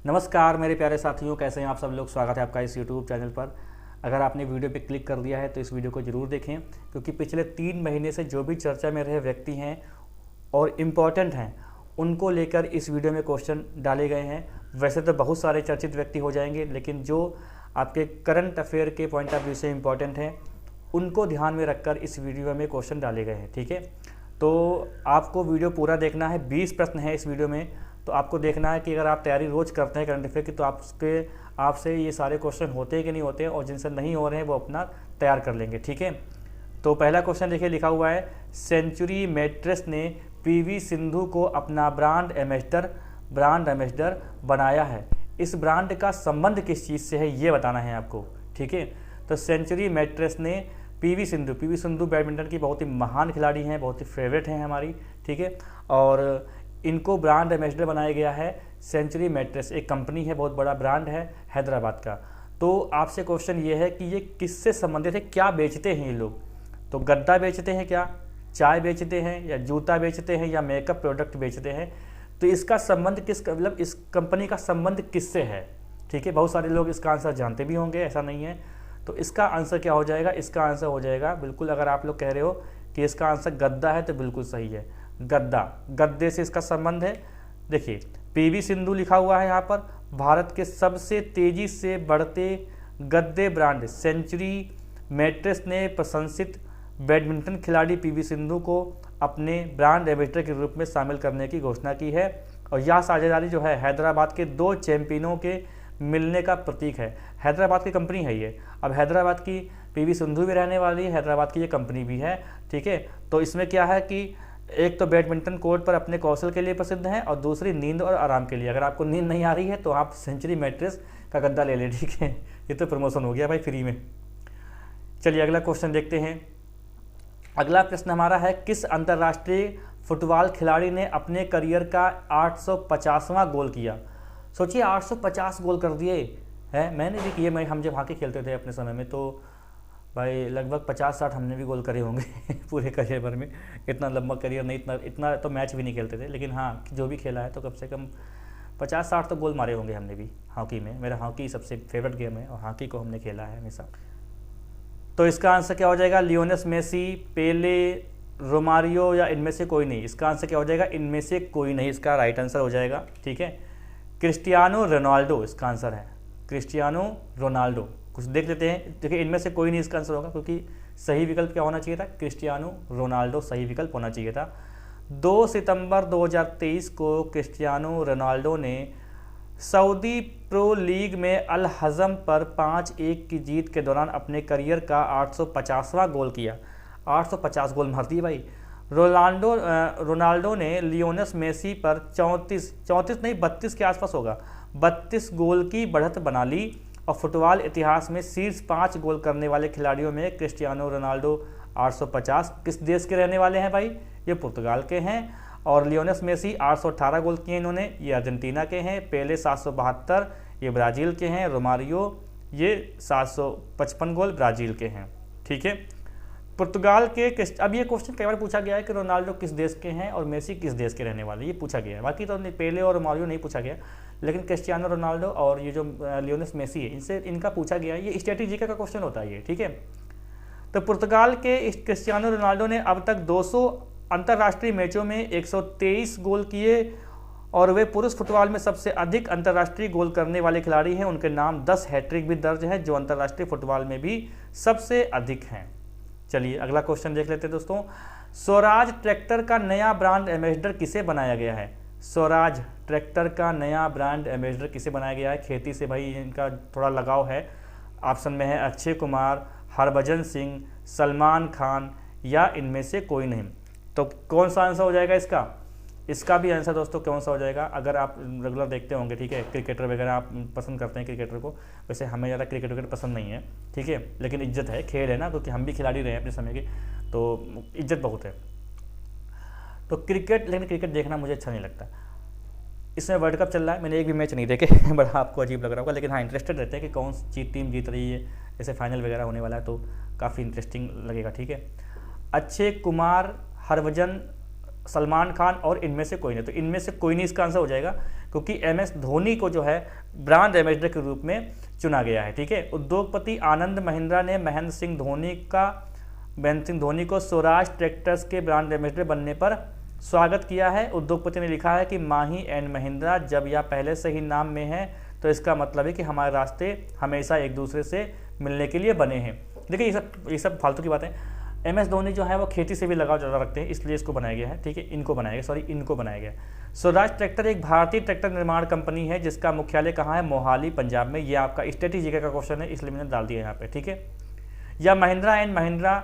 नमस्कार मेरे प्यारे साथियों, कैसे हैं आप सब लोग। स्वागत है आपका इस YouTube चैनल पर। अगर आपने वीडियो पे क्लिक कर दिया है तो इस वीडियो को ज़रूर देखें, क्योंकि पिछले 3 महीने से जो भी चर्चा में रहे व्यक्ति हैं और इम्पॉर्टेंट हैं, उनको लेकर इस वीडियो में क्वेश्चन डाले गए हैं। वैसे तो बहुत सारे चर्चित व्यक्ति हो जाएंगे, लेकिन जो आपके करंट अफेयर के पॉइंट ऑफ व्यू से इम्पॉर्टेंट हैं, उनको ध्यान में रखकर इस वीडियो में क्वेश्चन डाले गए हैं। ठीक है, तो आपको वीडियो पूरा देखना है। 20 प्रश्न है इस वीडियो में, तो आपको देखना है कि अगर आप तैयारी रोज़ करते हैं करंट अफेयर की, तो आपसे ये सारे क्वेश्चन होते हैं कि नहीं होते हैं, और जिनसे नहीं हो रहे हैं वो अपना तैयार कर लेंगे। ठीक है, तो पहला क्वेश्चन देखिए, लिखा हुआ है सेंचुरी मैट्रेस ने पीवी सिंधु को अपना ब्रांड एम्बेसडर बनाया है। इस ब्रांड का संबंध किस चीज़ से है, ये बताना है आपको। ठीक है, तो सेंचुरी मैट्रेस ने पीवी सिंधु बैडमिंटन की बहुत ही महान खिलाड़ी हैं, बहुत ही फेवरेट हैं हमारी। ठीक है, और इनको ब्रांड एम्बेसडर बनाया गया है। सेंचुरी मैट्रेस एक कंपनी है, बहुत बड़ा ब्रांड है हैदराबाद का। तो आपसे क्वेश्चन ये है कि ये किससे संबंधित है, क्या बेचते हैं ये लोग। तो गद्दा बेचते हैं क्या, चाय बेचते हैं, या जूता बेचते हैं, या मेकअप प्रोडक्ट बेचते हैं। तो इसका संबंध मतलब इस कंपनी का संबंध किससे है। ठीक है, बहुत सारे लोग इसका आंसर जानते भी होंगे, ऐसा नहीं है। तो इसका आंसर क्या हो जाएगा, इसका आंसर हो जाएगा बिल्कुल, अगर आप लोग कह रहे हो कि इसका आंसर गद्दा है तो बिल्कुल सही है। गद्दे से इसका संबंध है। देखिए, पीवी सिंधु लिखा हुआ है यहाँ पर, भारत के सबसे तेजी से बढ़ते गद्दे ब्रांड सेंचुरी मैट्रेस ने प्रशंसित बैडमिंटन खिलाड़ी पीवी सिंधु को अपने ब्रांड एम्बेसडर के रूप में शामिल करने की घोषणा की है। और यह साझेदारी जो है हैदराबाद के 2 चैंपियनों के मिलने का प्रतीक है। हैदराबाद की कंपनी है ये। अब हैदराबाद की पीवी सिंधु भी रहने वाली है, हैदराबाद की ये कंपनी भी है। ठीक है, तो इसमें क्या है कि एक तो बैडमिंटन कोर्ट पर अपने कौशल के लिए प्रसिद्ध हैं, और दूसरी नींद और आराम के लिए। अगर आपको नींद नहीं आ रही है तो आप सेंचुरी मैट्रेस का गद्दा ले लें। ठीक है, ये तो प्रमोशन हो गया भाई, फ्री में। चलिए अगला क्वेश्चन देखते हैं। अगला प्रश्न हमारा है, किस अंतर्राष्ट्रीय फुटबॉल खिलाड़ी ने अपने करियर का 850वां गोल किया। सोचिए, 850 गोल कर दिए हैं। मैंने भी किए, हम जब हॉकी खेलते थे अपने समय में, तो भाई लगभग 50-60 हमने भी गोल करे होंगे पूरे करियर भर में। इतना लंबा करियर नहीं, इतना तो मैच भी नहीं खेलते थे, लेकिन हाँ, जो भी खेला है तो कम से कम 50-60 तो गोल मारे होंगे हमने भी हॉकी में। मेरा हॉकी सबसे फेवरेट गेम है, और हॉकी को हमने खेला है हमेशा। तो इसका आंसर क्या हो जाएगा, लियोनेल मेसी, पेले, रोमारियो, या इनमें से कोई नहीं। इसका आंसर क्या हो जाएगा, इनमें से कोई नहीं, इसका राइट आंसर हो जाएगा। ठीक है, क्रिस्टियानो रोनाल्डो इसका आंसर है, क्रिस्टियानो रोनाल्डो। कुछ देख लेते हैं। देखिए, इनमें से कोई नहीं इसका आंसर होगा, क्योंकि सही विकल्प क्या होना चाहिए था, क्रिस्टियानो रोनाल्डो सही विकल्प होना चाहिए था। 2 सितंबर 2023 को क्रिस्टियानो रोनाल्डो ने सऊदी प्रो लीग में अल हज़म पर 5-1 की जीत के दौरान अपने करियर का 850वां गोल किया। 850 गोल मार दिए भाई। रोनाल्डो ने लियोनेल मेसी पर 34 नहीं 32 के आसपास होगा, 32 गोल की बढ़त बना ली, और फुटबॉल इतिहास में शीर्ष 5 गोल करने वाले खिलाड़ियों में क्रिस्टियानो रोनाल्डो 850 किस देश के रहने वाले हैं भाई, ये पुर्तगाल के हैं। और लियोनेल मेसी 818 गोल किए इन्होंने, ये अर्जेंटीना के हैं। पेले 772, ये ब्राज़ील के हैं। रोमारियो ये 755 गोल ब्राज़ील के हैं। ठीक है, पुर्तगाल के अब ये क्वेश्चन कई बार पूछा गया है कि रोनाल्डो किस देश के हैं और मेसी किस देश के रहने वाले, ये पूछा गया है। बाकी तो पेले और रोमारियो नहीं पूछा गया, लेकिन क्रिस्टियानो रोनाल्डो और ये जो लियोनेल मेसी है, इनका पूछा गया है। ये स्ट्रेटेजी का क्वेश्चन होता है ये। ठीक है, तो पुर्तगाल के क्रिस्टियानो रोनाल्डो ने अब तक 200 अंतर्राष्ट्रीय मैचों में 123 गोल किए, और वे पुरुष फुटबॉल में सबसे अधिक अंतर्राष्ट्रीय गोल करने वाले खिलाड़ी हैं। उनके नाम 10 हैट्रिक भी दर्ज है, जो अंतर्राष्ट्रीय फुटबॉल में भी सबसे अधिक हैं। चलिए अगला क्वेश्चन देख लेते हैं दोस्तों। स्वराज ट्रैक्टर का नया ब्रांड एम्बेसडर किसे बनाया गया है। स्वराज ट्रैक्टर का नया ब्रांड एम्बेसडर किसे बनाया गया है। खेती से भाई इनका थोड़ा लगाव है। ऑप्शन में है अक्षय कुमार, हरभजन सिंह, सलमान खान, या इनमें से कोई नहीं। तो कौन सा आंसर हो जाएगा इसका भी आंसर दोस्तों कौन सा हो जाएगा। अगर आप रेगुलर देखते होंगे, ठीक है, क्रिकेटर वगैरह आप पसंद करते हैं क्रिकेटर को, वैसे हमें ज़्यादा क्रिकेट पसंद नहीं है, ठीक है, लेकिन इज्जत है, खेल है ना, क्योंकि हम भी खिलाड़ी रहे हैं अपने समय के, तो इज्जत बहुत है। तो लेकिन क्रिकेट देखना मुझे अच्छा नहीं लगता। इसमें वर्ल्ड कप चल रहा है, मैंने एक भी मैच नहीं देखे बड़ा आपको अजीब लग रहा होगा, लेकिन हाँ इंटरेस्टेड रहते हैं कि कौन सी टीम जीत रही है। जैसे फाइनल वगैरह होने वाला है तो काफ़ी इंटरेस्टिंग लगेगा। ठीक है, अक्षय कुमार, हरभजन सलमान खान और इनमें से कोई नहीं। तो इनमें से कोई नहीं इसका आंसर हो जाएगा, क्योंकि MS धोनी को जो है ब्रांड एम्बेसडर के रूप में चुना गया है। ठीक है, उद्योगपति आनंद महिंद्रा ने महेंद्र सिंह धोनी को स्वराज ट्रैक्टर्स के ब्रांड एम्बेसडर बनने पर स्वागत किया है। उद्योगपति ने लिखा है कि माही एंड महिंद्रा, जब यह पहले से ही नाम में है तो इसका मतलब है कि हमारे रास्ते हमेशा एक दूसरे से मिलने के लिए बने हैं। देखिए ये सब फालतू की बातें। MS धोनी जो है वो खेती से भी लगाव ज़्यादा रखते हैं, इसलिए इसको बनाया गया है। ठीक है, इनको बनाया गया। स्वराज ट्रैक्टर एक भारतीय ट्रैक्टर निर्माण कंपनी है जिसका मुख्यालय कहाँ है? मोहाली, पंजाब में। ये आपका स्ट्रेटेजी का क्वेश्चन है, इसलिए मैंने डाल दिया यहाँ पे। ठीक है, या महिंद्रा एंड महिंद्रा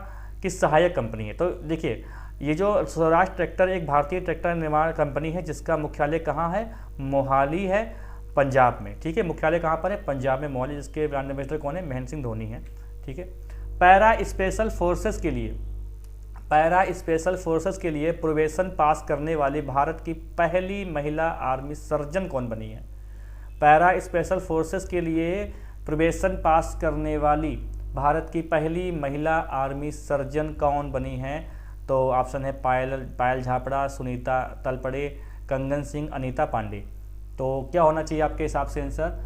की सहायक कंपनी है। तो देखिए ये जो स्वराज ट्रैक्टर एक भारतीय ट्रैक्टर निर्माण कंपनी है जिसका मुख्यालय कहाँ है? मोहाली है, पंजाब में। ठीक है, मुख्यालय कहाँ पर है? पंजाब में, मोहाली। जिसके ब्रांड एम्बेसडर कौन है? महेंद्र सिंह धोनी है। ठीक है, पैरा स्पेशल फोर्सेस के लिए प्रोबेशन पास करने वाली भारत की पहली महिला आर्मी सर्जन कौन बनी है? पैरा स्पेशल फोर्सेस के लिए प्रोबेशन पास करने वाली भारत की पहली महिला आर्मी सर्जन कौन बनी है? तो ऑप्शन है पायल झापड़ा, सुनीता तलपड़े, कंगन सिंह, अनीता पांडे। तो क्या होना चाहिए आपके हिसाब से आंसर?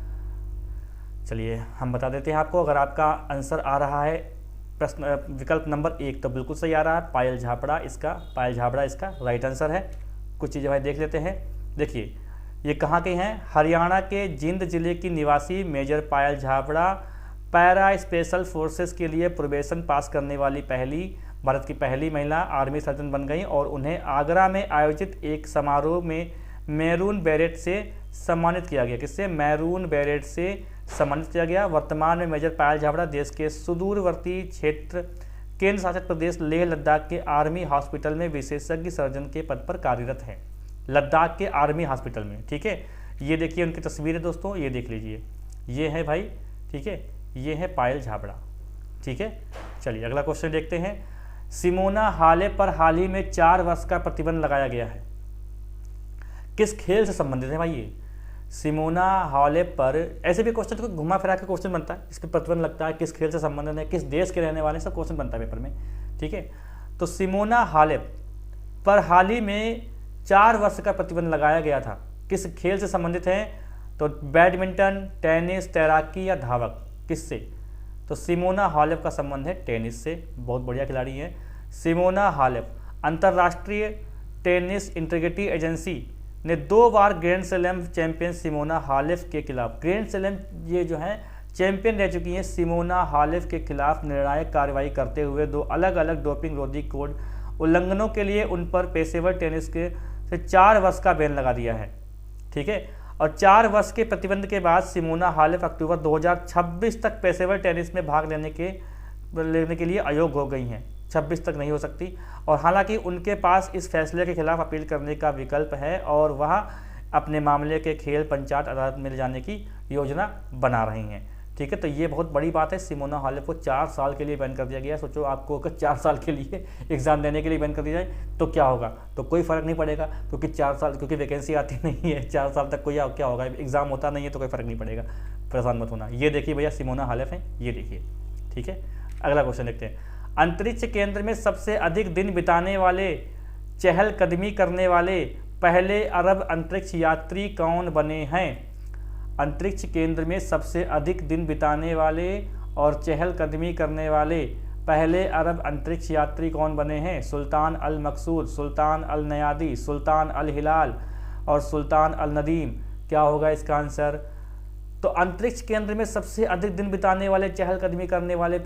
चलिए हम बता देते हैं आपको। अगर आपका आंसर आ रहा है प्रश्न विकल्प नंबर 1 तो बिल्कुल सही आ रहा है, पायल झापड़ा इसका राइट आंसर है। कुछ चीज़ें भाई देख लेते हैं। देखिए ये कहाँ के हैं? हरियाणा के जिंद जिले की निवासी मेजर पायल झापड़ा पैरा स्पेशल फोर्सेस के लिए प्रोबेशन पास करने वाली भारत की पहली महिला आर्मी सर्जन बन गई और उन्हें आगरा में आयोजित एक समारोह में मैरून बेरेट से सम्मानित किया गया। किससे? मैरून बेरेट से सम्मानित किया गया। वर्तमान में मेजर पायल झापड़ा देश के सुदूरवर्ती क्षेत्र केंद्र शासित प्रदेश लेह लद्दाख के आर्मी हॉस्पिटल में विशेषज्ञ सर्जन के पद पर कार्यरत है। लद्दाख के आर्मी हॉस्पिटल में। ठीक है, ये देखिए उनकी तस्वीर है दोस्तों, ये देख लीजिए, ये है भाई। ठीक है, ये है पायल झापड़ा। ठीक है, चलिए अगला क्वेश्चन देखते हैं। सिमोना हालेप पर हाल ही में 4 वर्ष का प्रतिबंध लगाया गया है। किस खेल से संबंधित है भाई ये? सिमोना हालेप पर, ऐसे भी क्वेश्चन तो घुमा फिरा के क्वेश्चन बनता है, इसके प्रतिबंध लगता है, किस खेल से संबंधित है, किस देश के रहने वाले, सब क्वेश्चन बनता है पेपर में। ठीक है, तो सिमोना हालेप पर हाल ही में 4 वर्ष का प्रतिबंध लगाया गया था। किस खेल से संबंधित है? तो बैडमिंटन, टेनिस, तैराकी या धावक, किससे? तो सिमोना हालेप का संबंध है टेनिस से। बहुत बढ़िया खिलाड़ी है सिमोना हालेप। अंतर्राष्ट्रीय टेनिस इंटीग्रिटी एजेंसी ने 2 बार grand slam champion Simona Halep के खिलाफ, ग्रैंड स्लैम ये जो है चैंपियन रह चुकी हैं, सिमोना हालेप के खिलाफ निर्णायक कार्रवाई करते हुए 2 अलग अलग डोपिंग रोधी कोड उल्लंघनों के लिए उन पर पेशेवर टेनिस के से 4 वर्ष का बैन लगा दिया है। ठीक है, और 4 वर्ष के प्रतिबंध के बाद सिमोना हालेप अक्टूबर 2026 तक पेशेवर टेनिस में भाग लेने के लिए अयोग्य हो गई हैं। 26 तक नहीं हो सकती। और हालांकि उनके पास इस फैसले के खिलाफ अपील करने का विकल्प है और वह अपने मामले के खेल पंचायत अदालत में ले जाने की योजना बना रही हैं। ठीक है, तो ये बहुत बड़ी बात है। सिमोना हालेप को 4 साल के लिए बैन कर दिया गया। सोचो आपको अगर 4 साल के लिए एग्जाम देने के लिए बैन कर दिया जाए तो क्या होगा? तो कोई फर्क नहीं पड़ेगा, क्योंकि 4 साल, क्योंकि वैकेंसी आती नहीं है 4 साल तक, कोई क्या होगा, एग्जाम होता नहीं है तो कोई फर्क नहीं पड़ेगा। परेशान मत होना। ये देखिए भैया सिमोना हालेप है, ये देखिए। ठीक है, अगला क्वेश्चन देखते हैं। अंतरिक्ष केंद्र में सबसे अधिक दिन बिताने वाले, चहलकदमी करने वाले पहले अरब अंतरिक्ष यात्री कौन बने हैं? अंतरिक्ष केंद्र में सबसे अधिक दिन बिताने वाले और चहलकदमी करने वाले पहले अरब अंतरिक्ष यात्री कौन बने हैं? सुल्तान अल मकसूद, सुल्तान अल नयादी, सुल्तान अल हिलाल और सुल्तान अल नदीम। क्या होगा इसका आंसर? तो अंतरिक्ष केंद्र में सबसे अधिक दिन बिताने वाले, चहलकदमी करने वाले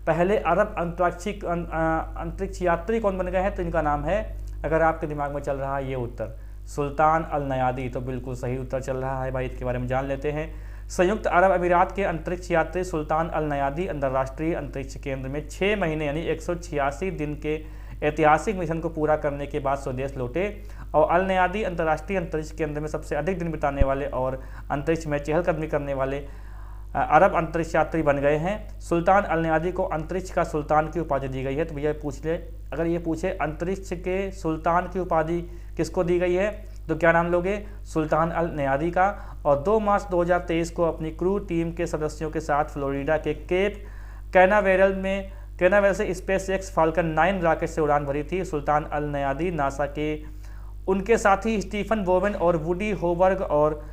पहले अरब अंतरिक्ष यात्री कौन बन गए हैं? तो इनका नाम है, अगर आपके दिमाग में चल रहा है ये उत्तर, सुल्तान अल नयादी। तो बिल्कुल सही उत्तर चल रहा है भाई, इसके बारे में जान लेते हैं। संयुक्त अरब अमीरात के अंतरिक्ष यात्री सुल्तान अल नयादी अंतर्राष्ट्रीय अंतरिक्ष केंद्र में 6 महीने यानी 186 दिन के ऐतिहासिक मिशन को पूरा करने के बाद स्वदेश लौटे और अल नयादी अंतर्राष्ट्रीय अंतरिक्ष केंद्र में सबसे अधिक दिन बिताने वाले और अंतरिक्ष में चहलकदमी करने वाले अरब अंतरिक्ष यात्री बन गए हैं। सुल्तान अल नयादी को अंतरिक्ष का सुल्तान की उपाधि दी गई है। तो भैया पूछ ले, अगर ये पूछे अंतरिक्ष के सुल्तान की उपाधि किसको दी गई है तो क्या नाम लोगे? सुल्तान अल नयादी का। और 2 मार्च 2023 को अपनी क्रू टीम के सदस्यों के साथ फ्लोरिडा के केप कैनावेरल में कोरोना वायरस से स्पेस एक्स फाल्कन 9 रॉकेट से उड़ान भरी थी। सुल्तान अल नयादी नासा के उनके साथी स्टीफन बोवेन और वुडी होबर्ग और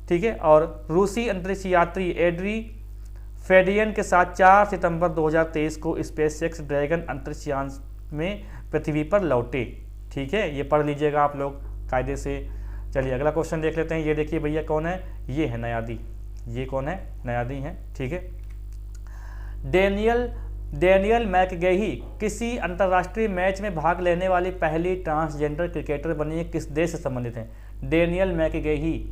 ठीक है और रूसी अंतरिक्ष यात्री एड्री फेडियन के साथ 4 सितंबर 2023 को स्पेस एक्स ड्रैगन अंतरिक्ष यान में पृथ्वी पर लौटे। ठीक है, ये पढ़ लीजिएगा आप लोग कायदे से। चलिए अगला क्वेश्चन देख लेते हैं। ये देखिए भैया कौन है, ये है नयादी। ये कौन है, नयादी है। ठीक है, डेनियल मैकगेही किसी अंतर्राष्ट्रीय मैच में भाग लेने वाली पहली ट्रांसजेंडर क्रिकेटर बनी है, किस देश से संबंधित है? डेनियल मैकगेही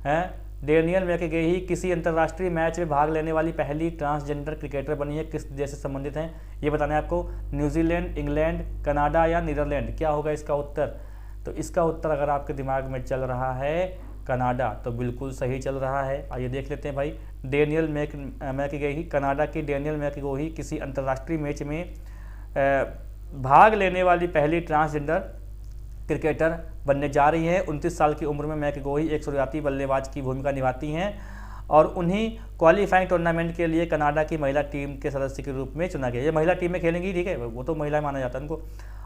हैं, डेनियल मैकगेही किसी अंतर्राष्ट्रीय मैच में भाग लेने वाली पहली ट्रांसजेंडर क्रिकेटर बनी है, किस देश से संबंधित हैं? ये बताना है आपको। न्यूजीलैंड, इंग्लैंड, कनाडा या नीदरलैंड? क्या होगा इसका उत्तर? तो इसका उत्तर अगर आपके दिमाग में चल रहा है कनाडा, तो बिल्कुल सही चल रहा है। आइए देख लेते हैं भाई। डेनियल मैकगेही, कनाडा की डेनियल मैकगेही किसी अंतर्राष्ट्रीय मैच में भाग लेने वाली पहली ट्रांसजेंडर क्रिकेटर बनने जा रही है। 29 साल की उम्र में मैकगेही एक शुरुआती बल्लेबाज की भूमिका निभाती हैं और उन्हीं क्वालिफाइंग टूर्नामेंट के लिए कनाडा की महिला टीम के सदस्य के रूप में चुना गया। ये महिला टीम में खेलेंगी, ठीक है, वो तो महिला माना जाता है उनको।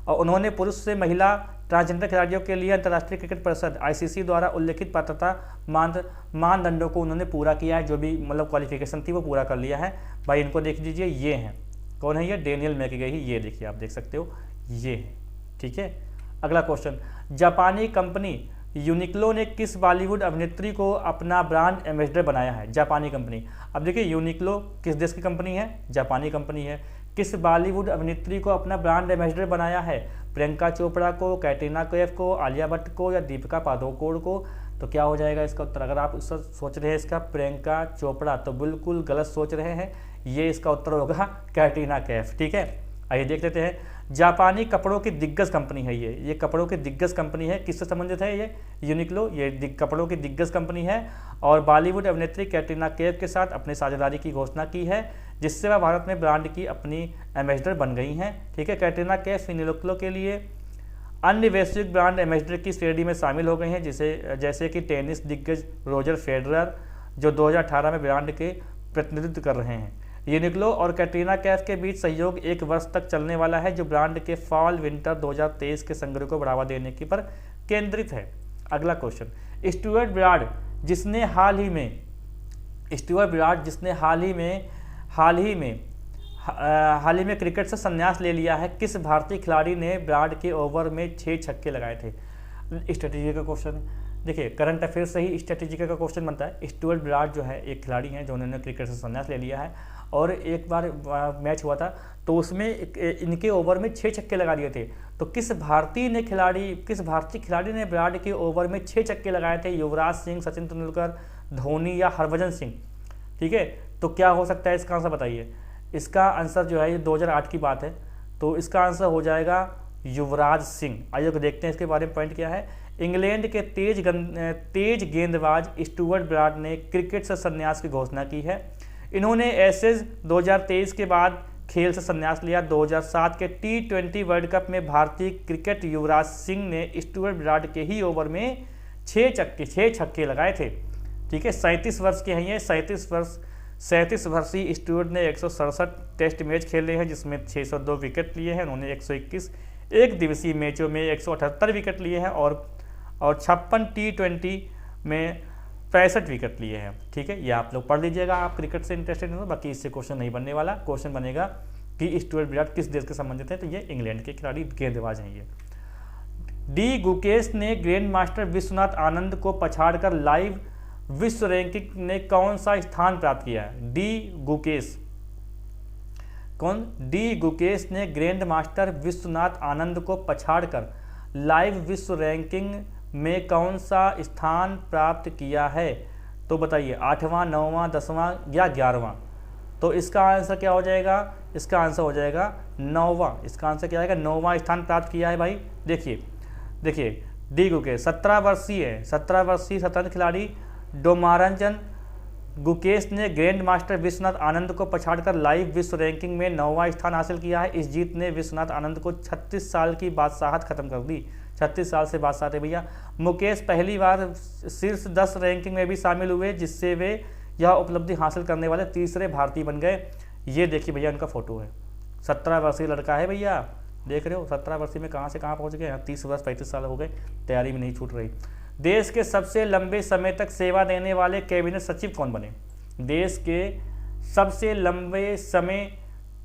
और उन्होंने पुरुष से महिला ट्रांसजेंडर खिलाड़ियों के लिए अंतर्राष्ट्रीय क्रिकेट परिषद ICC द्वारा उल्लेखित पात्रता मानदंडों को उन्होंने पूरा किया है। जो भी मतलब क्वालिफिकेशन थी वो पूरा कर लिया है भाई। इनको देख लीजिए, ये हैं, कौन है ये? डेनियल मैकगेही। ये देखिए, आप देख सकते हो, ये है। ठीक है, अगला क्वेश्चन। जापानी कंपनी यूनिक्लो ने किस बॉलीवुड अभिनेत्री को अपना ब्रांड एम्बेसडर बनाया है? जापानी कंपनी। अब देखिए, यूनिक्लो किस देश की कंपनी है? जापानी कंपनी है। किस बॉलीवुड अभिनेत्री को अपना ब्रांड एम्बेसडर बनाया है? प्रियंका चोपड़ा को, कैटरीना कैफ को, आलिया भट्ट को या दीपिका पादुकोण को? तो क्या हो जाएगा इसका उत्तर? अगर आप उससे सोच रहे हैं इसका प्रियंका चोपड़ा, तो बिल्कुल गलत सोच रहे हैं। ये इसका उत्तर होगा कैटरीना कैफ। ठीक है, आइए देख लेते हैं। जापानी कपड़ों की दिग्गज कंपनी है ये कपड़ों की दिग्गज कंपनी है। किससे संबंधित है ये? यूनिक्लो। ये कपड़ों की दिग्गज कंपनी है और बॉलीवुड अभिनेत्री कैटरीना कैफ के साथ अपनी साझेदारी की घोषणा की है, जिससे वह भारत में ब्रांड की अपनी एम्बेसडर बन गई हैं। ठीक है, कैटरीना कैफ यूनिक्लो के लिए अन्य वैश्विक ब्रांड एम्बेसडर की श्रेणी में शामिल हो गए हैं, जैसे कि टेनिस दिग्गज रोजर फेडरर, जो 2018 में ब्रांड के प्रतिनिधित्व कर रहे हैं। यूनिक्लो और कैटरीना कैफ के बीच सहयोग 1 वर्ष तक चलने वाला है, जो ब्रांड के फॉल विंटर 2023 के संग्रह को बढ़ावा देने की पर केंद्रित है। अगला क्वेश्चन। स्टुअर्ट ब्राड जिसने हाल ही में क्रिकेट से संन्यास ले लिया है, किस भारतीय खिलाड़ी ने ब्राड के ओवर में 6 छक्के लगाए थे? स्ट्रेटेजी का क्वेश्चन है। देखिए, करंट अफेयर से ही स्ट्रेटेजी का क्वेश्चन बनता है। स्टुअर्ट ब्राड जो है एक खिलाड़ी हैं जो उन्होंने क्रिकेट से संन्यास ले लिया है और एक बार मैच हुआ था तो उसमें इनके ओवर में 6 छक्के लगा दिए थे। तो किस भारतीय खिलाड़ी ने ब्राड के ओवर में 6 छक्के लगाए थे? युवराज सिंह, सचिन तेंदुलकर, धोनी या हरभजन सिंह? ठीक है, तो क्या हो सकता है इसका आंसर बताइए। इसका आंसर जो है ये 2008 की बात है, तो इसका आंसर हो जाएगा युवराज सिंह। आइए देखते हैं इसके बारे में पॉइंट क्या है। इंग्लैंड के तेज गेंदबाज स्टुअर्ट ब्राड ने क्रिकेट से संन्यास की घोषणा की है। इन्होंने एशेज 2023 के बाद खेल से संन्यास लिया। 2007 के T20 वर्ल्ड कप में भारतीय क्रिकेट युवराज सिंह ने स्टुअर्ट ब्राड के ही ओवर में 6 छक्के लगाए थे। ठीक है, 37 वर्ष के हैं ये। 37 वर्षीय स्टुअर्ट ने 167 टेस्ट मैच खेले हैं, जिसमें 602 विकेट लिए हैं। उन्होंने 121 एक दिवसीय मैचों में 178 विकेट लिए हैं और 56 T20 में 65 विकेट लिए हैं। ठीक है, ये आप लोग पढ़ लीजिएगा, आप क्रिकेट से इंटरेस्टेड हो। बाकी इससे क्वेश्चन नहीं बनने वाला। क्वेश्चन बनेगा कि स्टुअर्ट ब्राड किस देश के संबंधित है, तो ये इंग्लैंड के खिलाड़ी गेंदबाज हैं ये। डी गुकेश ने ग्रैंड मास्टर विश्वनाथ आनंद को पछाड़कर लाइव विश्व रैंकिंग ने कौन सा स्थान प्राप्त किया है? डी गुकेश ने ग्रैंड मास्टर विश्वनाथ आनंद को पछाड़कर लाइव विश्व रैंकिंग में कौन सा स्थान प्राप्त किया है? तो बताइए, 8वां, 9वां, 10वां या 11वां? तो इसका आंसर क्या हो जाएगा? इसका आंसर हो जाएगा 9वां। इसका आंसर क्या आएगा? 9वां स्थान प्राप्त किया है भाई। देखिए डी गुकेश 17 वर्षीय स्वतंत्र खिलाड़ी डोमारंजन गुकेश ने ग्रैंड मास्टर विश्वनाथ आनंद को पछाड़कर लाइव विश्व रैंकिंग में 9वां स्थान हासिल किया है। इस जीत ने विश्वनाथ आनंद को 36 साल की बादशाहत खत्म कर दी। 36 साल से बादशाह थे भैया। मुकेश पहली बार शीर्ष 10 रैंकिंग में भी शामिल हुए, जिससे वे यह उपलब्धि हासिल करने वाले तीसरे भारतीय बन गए। ये देखिए भैया, उनका फोटो है, 17 वर्षीय लड़का है भैया, देख रहे हो 17 वर्षीय में कहाँ से कहाँ पहुँच गए। 30 वर्ष 35 साल हो गए, तैयारी में नहीं छूट रही। देश के सबसे लंबे समय तक सेवा देने वाले कैबिनेट सचिव कौन बने? देश के सबसे लंबे समय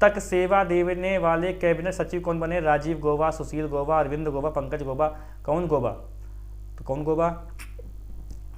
तक सेवा देने वाले कैबिनेट सचिव कौन बने? राजीव गौबा, सुशील गौबा, अरविंद गौबा, पंकज गौबा। कौन गौबा? तो कौन गौबा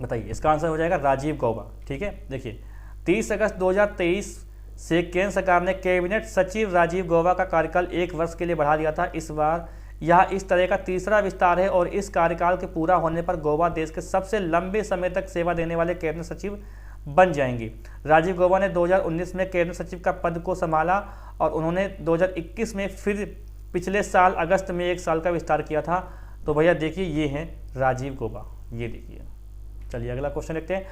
बताइए। इसका आंसर हो जाएगा राजीव गौबा। ठीक है, देखिए 30 अगस्त 2023 से केंद्र सरकार ने कैबिनेट सचिव राजीव गौबा का कार्यकाल 1 वर्ष के लिए बढ़ा दिया था। इस बार यह इस तरह का तीसरा विस्तार है और इस कार्यकाल के पूरा होने पर गौबा देश के सबसे लंबे समय तक सेवा देने वाले कैबिनेट सचिव बन जाएंगे। राजीव गौबा ने 2019 में कैबिनेट सचिव का पद को संभाला और उन्होंने 2021 में फिर पिछले साल अगस्त में 1 साल का विस्तार किया था। तो भैया देखिए ये हैं राजीव गौबा, ये देखिए। चलिए अगला क्वेश्चन देखते हैं।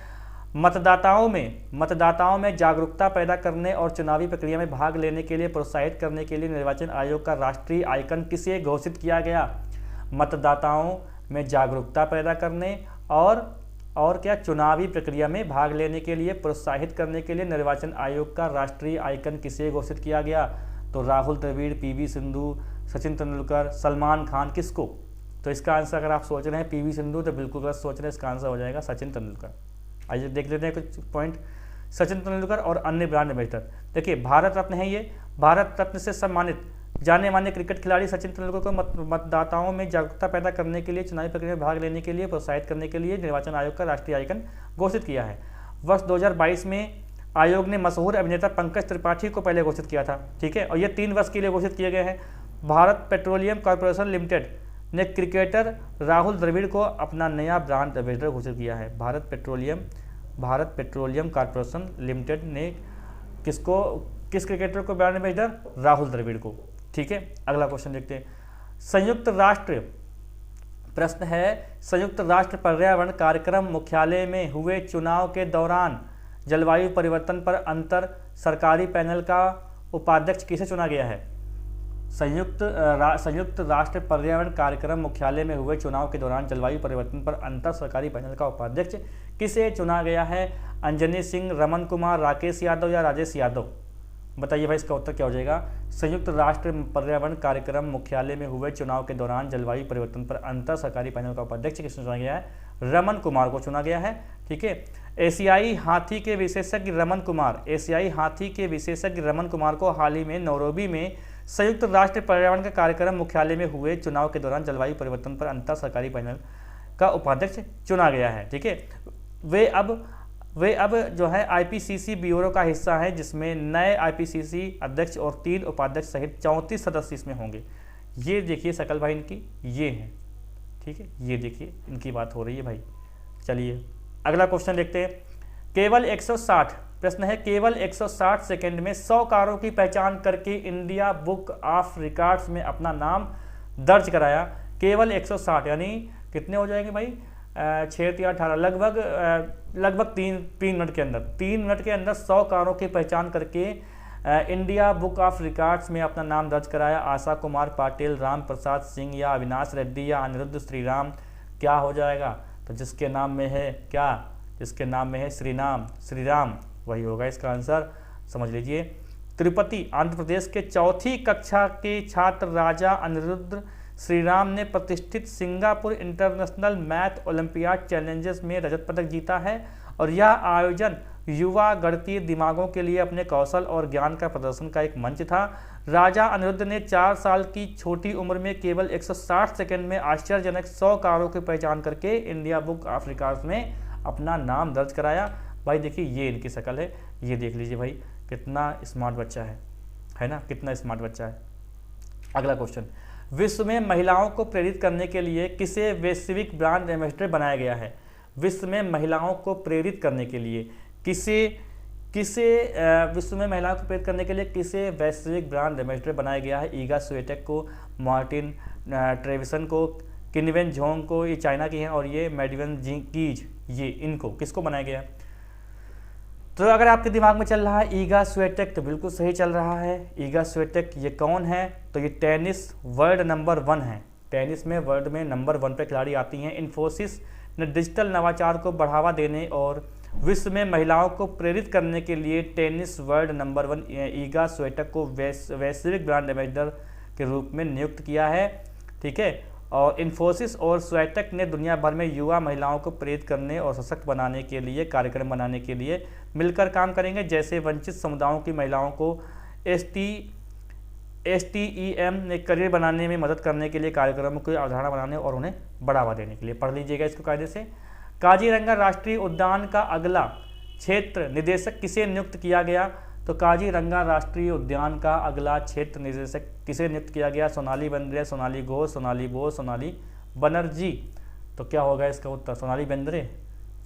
मतदाताओं में जागरूकता पैदा करने और चुनावी प्रक्रिया में भाग लेने के लिए प्रोत्साहित करने के लिए निर्वाचन आयोग का राष्ट्रीय आइकन किसे घोषित किया गया? मतदाताओं में जागरूकता पैदा करने और क्या चुनावी प्रक्रिया में भाग लेने के लिए प्रोत्साहित करने के लिए निर्वाचन आयोग का राष्ट्रीय आइकन किसे घोषित किया गया? तो राहुल द्रविड़, पीवी सिंधु, सचिन तेंदुलकर, सलमान खान, किसको? तो इसका आंसर अगर आप सोच रहे हैं पीवी सिंधु तो बिल्कुल गलत सोच रहे हैं। इसका आंसर हो जाएगा सचिन तेंदुलकर। आइए देख लेते हैं कुछ पॉइंट। सचिन तेंदुलकर और अन्य ब्रांड एम्बेसडर। देखिए भारत रत्न है ये, भारत रत्न से सम्मानित जाने माने क्रिकेट खिलाड़ी सचिन तेंदुलकर को मतदाताओं में जागरूकता पैदा करने के लिए, चुनावी प्रक्रिया में भाग लेने के लिए, प्रोत्साहित करने के लिए निर्वाचन आयोग का राष्ट्रीय आइकन घोषित किया है। वर्ष 2022 में आयोग ने मशहूर अभिनेता पंकज त्रिपाठी को पहले घोषित किया था। ठीक है, और ये 3 वर्ष के लिए घोषित किए गए हैं। भारत पेट्रोलियम कॉर्पोरेशन लिमिटेड ने क्रिकेटर राहुल द्रविड़ को अपना नया ब्रांड एम्बेसडर घोषित किया है। भारत पेट्रोलियम कॉर्पोरेशन लिमिटेड ने किस क्रिकेटर को ब्रांड एम्बेसडर? राहुल द्रविड़ को। ठीक है, अगला क्वेश्चन देखते हैं। संयुक्त राष्ट्र पर्यावरण कार्यक्रम मुख्यालय में हुए चुनाव के दौरान जलवायु परिवर्तन पर अंतर सरकारी पैनल का उपाध्यक्ष किसे चुना गया है? संयुक्त राष्ट्र पर्यावरण कार्यक्रम मुख्यालय में हुए चुनाव के दौरान जलवायु परिवर्तन पर अंतर सरकारी पैनल का उपाध्यक्ष किसे चुना गया है? अंजनी सिंह, रमन कुमार, राकेश यादव या राजेश यादव? बताइए भाई इसका उत्तर क्या हो जाएगा? संयुक्त राष्ट्र पर्यावरण कार्यक्रम मुख्यालय में हुए चुनाव के दौरान जलवायु परिवर्तन पर अंतर सरकारी पैनल का उपाध्यक्ष किसे चुना गया है? रमन कुमार को चुना गया है। ठीक है, एशियाई हाथी के विशेषज्ञ रमन कुमार को हाल ही में नैरोबी में संयुक्त राष्ट्र पर्यावरण के कार्यक्रम मुख्यालय में हुए चुनाव के दौरान जलवायु परिवर्तन पर अंतर सरकारी पैनल का उपाध्यक्ष चुना गया है। ठीक है, वे अब जो है आईपीसीसी ब्यूरो का हिस्सा है, जिसमें नए आईपीसीसी अध्यक्ष और 3 उपाध्यक्ष सहित 34 सदस्य इसमें होंगे। ये देखिए शकल भाई इनकी, ये है। ठीक है, ये देखिए इनकी बात हो रही है भाई। चलिए अगला क्वेश्चन देखते हैं। केवल 160 सेकंड में 100 कारों की पहचान करके इंडिया बुक ऑफ रिकॉर्ड्स में अपना नाम दर्ज कराया। केवल 160 यानी कितने हो जाएंगे भाई? 6 या 18, लगभग 3 मिनट के अंदर 100 कारों की पहचान करके इंडिया बुक ऑफ रिकॉर्ड्स में अपना नाम दर्ज कराया। आशा कुमार पाटिल, राम प्रसाद सिंह या अविनाश रेड्डी या अनिरुद्ध श्रीराम? क्या हो जाएगा? तो जिसके नाम में है क्या? जिसके नाम में है श्रीराम वही होगा इसका आंसर, समझ लीजिए। तिरुपति आंध्र प्रदेश के 4ठी कक्षा के छात्र राजा अनिरुद्ध श्रीराम ने प्रतिष्ठित Singapore international math olympiad challenges में रजत पदक जीता है और यह आयोजन युवा गणितीय दिमागों के लिए अपने कौशल और ज्ञान का प्रदर्शन का एक मंच था। राजा अनिरुद्ध ने 4 साल की छोटी उम्र में केवल 160 सेकंड में आश्चर्यजनक 100 कारों की पहचान करके इंडिया बुक ऑफ रिकॉर्ड्स में अपना नाम दर्ज कराया। भाई देखिए ये इनकी शक्ल है, ये देख लीजिए भाई कितना स्मार्ट बच्चा है ना, कितना स्मार्ट बच्चा है। अगला क्वेश्चन, विश्व में महिलाओं को प्रेरित करने के लिए किसे वैश्विक ब्रांड एम्बेसडर बनाया गया है? विश्व में महिलाओं को प्रेरित करने के लिए विश्व में महिलाओं को प्रेरित करने के लिए किसे वैश्विक ब्रांड एम्बेसडर बनाया गया है? ईगा स्वेटेक को, मार्टिन ट्रेविसन को, किनवेन झोंग को, ये चाइना की हैं, और ये मेडिवन कीज, ये इनको किसको बनाया गया? तो अगर आपके दिमाग में चल रहा है ईगा स्वेटेक तो बिल्कुल सही चल रहा है। ईगा स्वेटेक ये कौन है? तो ये टेनिस वर्ल्ड नंबर 1 है। टेनिस में वर्ल्ड में नंबर 1 पे खिलाड़ी आती हैं। इन्फोसिस ने डिजिटल नवाचार को बढ़ावा देने और विश्व में महिलाओं को प्रेरित करने के लिए टेनिस वर्ल्ड नंबर 1 ईगा स्वीटेक को वैश्विक ब्रांड एम्बेसडर के रूप में नियुक्त किया है। ठीक है, और इन्फोसिस और स्वीटेक ने दुनिया भर में युवा महिलाओं को प्रेरित करने और सशक्त बनाने के लिए कार्यक्रम बनाने के लिए मिलकर काम करेंगे, जैसे वंचित समुदायों की महिलाओं को STEM ने करियर बनाने में मदद करने के लिए कार्यक्रमों की अवधारणा बनाने और उन्हें बढ़ावा देने के लिए। पढ़ लीजिएगा इसको कायदे से। काजीरंगा राष्ट्रीय उद्यान का अगला क्षेत्र निदेशक किसे नियुक्त किया गया? तो काजीरंगा राष्ट्रीय उद्यान का अगला क्षेत्र निदेशक किसे नियुक्त किया गया? सोनाली बेंद्रे, सोनाली घोष, सोनाली बोस, सोनाली बनर्जी। तो क्या होगा इसका उत्तर? सोनाली बेंद्रे।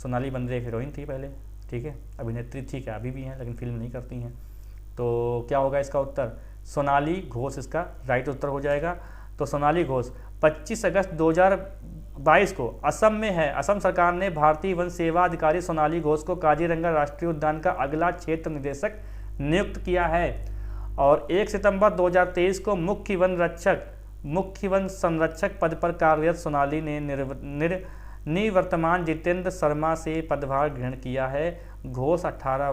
सोनाली बेंद्रे एक हीरोइन थी पहले, ठीक है, अभिनेत्री थी, क्या अभी भी हैं, लेकिन फिल्म नहीं करती हैं। तो क्या होगा इसका उत्तर? सोनाली घोष इसका राइट उत्तर हो जाएगा। तो सोनाली घोष 25 अगस्त 2022 को असम में है। असम सरकार ने भारतीय वन सेवा अधिकारी सोनाली घोष को काजीरंगा राष्ट्रीय उद्यान का अगला क्षेत्र निदेशक नियुक्त किया है। और 1 सितंबर 2023 को मुख्य वन संरक्षक पद पर कार्यरत सोनाली ने निवर्तमान जितेंद्र शर्मा से पदभार ग्रहण किया है। घोष 118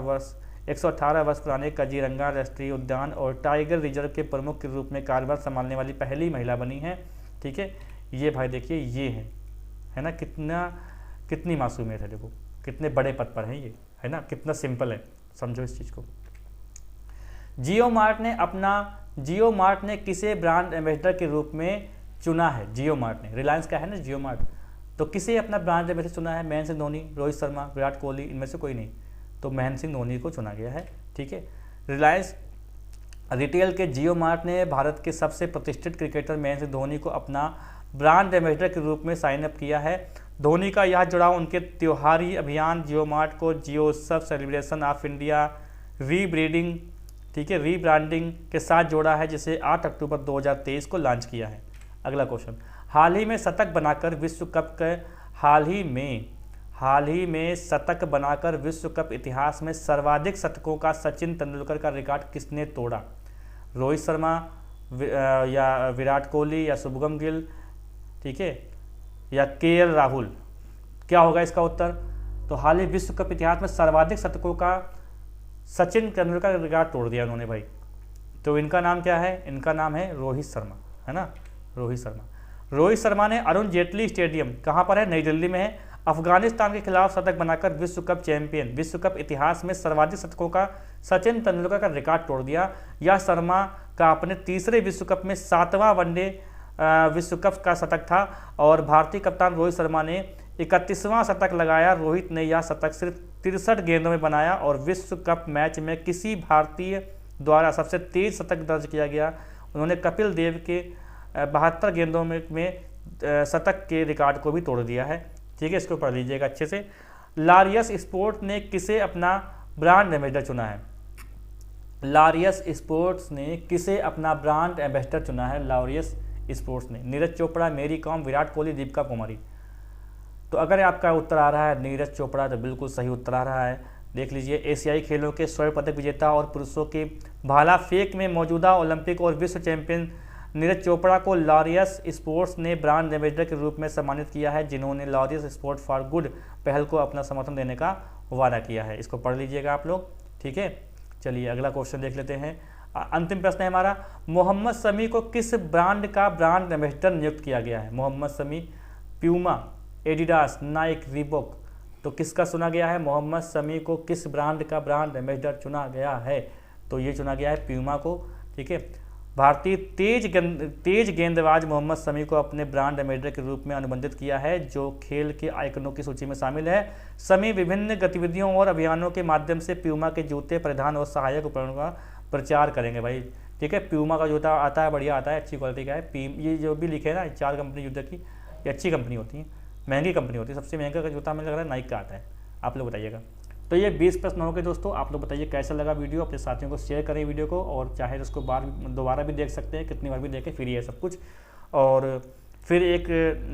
वर्ष पुराने काजीरंगा राष्ट्रीय उद्यान और टाइगर रिजर्व के प्रमुख के रूप में कार्यभार संभालने वाली पहली महिला बनी है। ठीक है, ये भाई देखिए ये है ना, कितनी मासूमियत है, देखो कितने बड़े पद पर है ये, है ना, कितना सिंपल है, समझो इस चीज़ को। जियो मार्ट ने किसे ब्रांड एम्बेसडर के रूप में चुना है? जियो मार्ट ने, रिलायंस का है ना जियो मार्ट, तो किसे अपना ब्रांड एम्बेसडर चुना है? महेंद्र सिंह धोनी, रोहित शर्मा, विराट कोहली, इनमें से कोई नहीं, तो महेंद्र सिंह धोनी को चुना गया है। ठीक है, रिलायंस रिटेल के जियो मार्ट ने भारत के सबसे प्रतिष्ठित क्रिकेटर महेंद्र सिंह धोनी को अपना ब्रांड एम्बेसडर के रूप में साइन अप किया है। धोनी का यह जुड़ाव उनके त्योहारी अभियान जियो मार्ट को जियो उत्सव सेलिब्रेशन ऑफ इंडिया रीब्रीडिंग, ठीक है, रीब्रांडिंग के साथ जोड़ा है, जिसे 8 अक्टूबर 2023 को लॉन्च किया है। अगला क्वेश्चन, हाल ही में शतक बनाकर विश्व कप इतिहास में सर्वाधिक शतकों का सचिन तेंदुलकर का रिकॉर्ड किसने तोड़ा? रोहित शर्मा या विराट कोहली या शुभमन गिल, ठीक है, या KL राहुल? क्या होगा इसका उत्तर? तो हाल ही विश्व कप इतिहास में सर्वाधिक शतकों का सचिन तेंदुलकर का रिकॉर्ड तोड़ दिया उन्होंने भाई। तो इनका नाम क्या है? इनका नाम है रोहित शर्मा, है ना, रोहित शर्मा। रोहित शर्मा ने अरुण जेटली स्टेडियम कहाँ पर है? नई दिल्ली में है, अफगानिस्तान के खिलाफ शतक बनाकर विश्व कप इतिहास में सर्वाधिक शतकों का सचिन तेंदुलकर का रिकॉर्ड तोड़ दिया। यह शर्मा का अपने तीसरे विश्व कप में 7वां वनडे विश्व कप का शतक था और भारतीय कप्तान रोहित शर्मा ने 31वां शतक लगाया। रोहित ने यह शतक सिर्फ 63 गेंदों में बनाया और विश्व कप मैच में किसी भारतीय द्वारा सबसे तेज शतक दर्ज किया गया। उन्होंने कपिल देव के 72 गेंदों में शतक के रिकॉर्ड को भी तोड़ दिया है। ठीक है, इसको पढ़ लीजिएगा अच्छे से। लारियस स्पोर्ट्स ने किसे अपना ब्रांड एम्बेसडर चुना है? लारियस स्पोर्ट्स ने किसे अपना ब्रांड एम्बेसडर चुना है? लारियस स्पोर्ट्स ने नीरज चोपड़ा, मेरी कॉम, विराट कोहली, दीपिका कुमारी। तो अगर आपका उत्तर आ रहा है नीरज चोपड़ा, तो बिल्कुल सही उत्तर आ रहा है। देख लीजिए, एशियाई खेलों के स्वर्ण पदक विजेता और पुरुषों के भाला फेंक में मौजूदा ओलंपिक और विश्व चैंपियन नीरज चोपड़ा को लारियस स्पोर्ट्स ने ब्रांड एम्बेसडर के रूप में सम्मानित किया है, जिन्होंने लारियस स्पोर्ट फॉर गुड पहल को अपना समर्थन देने का वादा किया है। इसको पढ़ लीजिएगा आप लोग। ठीक है, चलिए अगला क्वेश्चन देख लेते हैं। अंतिम प्रश्न है हमारा, मोहम्मद शमी को किस ब्रांड का ब्रांड एम्बेसडर नियुक्त किया गया है? Mohammed Shami, Puma, Adidas, Nike, Reebok. तो किसका चुना गया है? मोहम्मद शमी को किस ब्रांड का ब्रांड एम्बेसडर चुना गया है? तो ये चुना गया है प्यूमा को। ठीक है, भारतीय तेज गेंदबाज मोहम्मद शमी को अपने ब्रांड एम्बेसडर के रूप में अनुबंधित किया है, जो खेल के आइकनों की सूची में शामिल है। शमी विभिन्न गतिविधियों और अभियानों के माध्यम से प्यूमा के जूते, परिधान और सहायक उपकरणों का प्रचार करेंगे भाई। ठीक है, प्यूमा का जूता आता है, बढ़िया आता है, अच्छी क्वालिटी का है। ये जो भी लिखे है ना 4 कंपनी जूते की, ये अच्छी कंपनी होती है, महंगी कंपनी होती है। सबसे महंगा का जूता हमें लग रहा है नाइक का आता है। आप लोग बताइएगा। तो ये 20 प्रश्न हो गए दोस्तों। आप लोग बताइए कैसा लगा वीडियो, अपने साथियों को शेयर करें वीडियो को, और चाहे तो उसको दोबारा भी देख सकते हैं, कितनी बार भी देखें, फ्री है सब कुछ। और फिर एक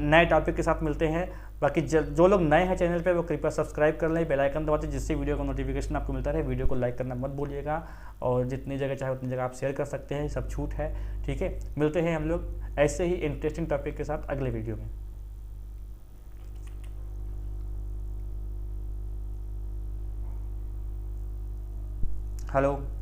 नए टॉपिक के साथ मिलते हैं। बाकी जो लोग नए हैं चैनल पे वो कृपया सब्सक्राइब कर लें, बेल आइकन दबाते, जिससे वीडियो का नोटिफिकेशन आपको मिलता रहे। वीडियो को लाइक करना मत भूलिएगा, और जितनी जगह चाहे उतनी जगह आप शेयर कर सकते हैं, सब छूट है। ठीक है, मिलते हैं हम लोग ऐसे ही इंटरेस्टिंग टॉपिक के साथ अगले वीडियो में। हेलो।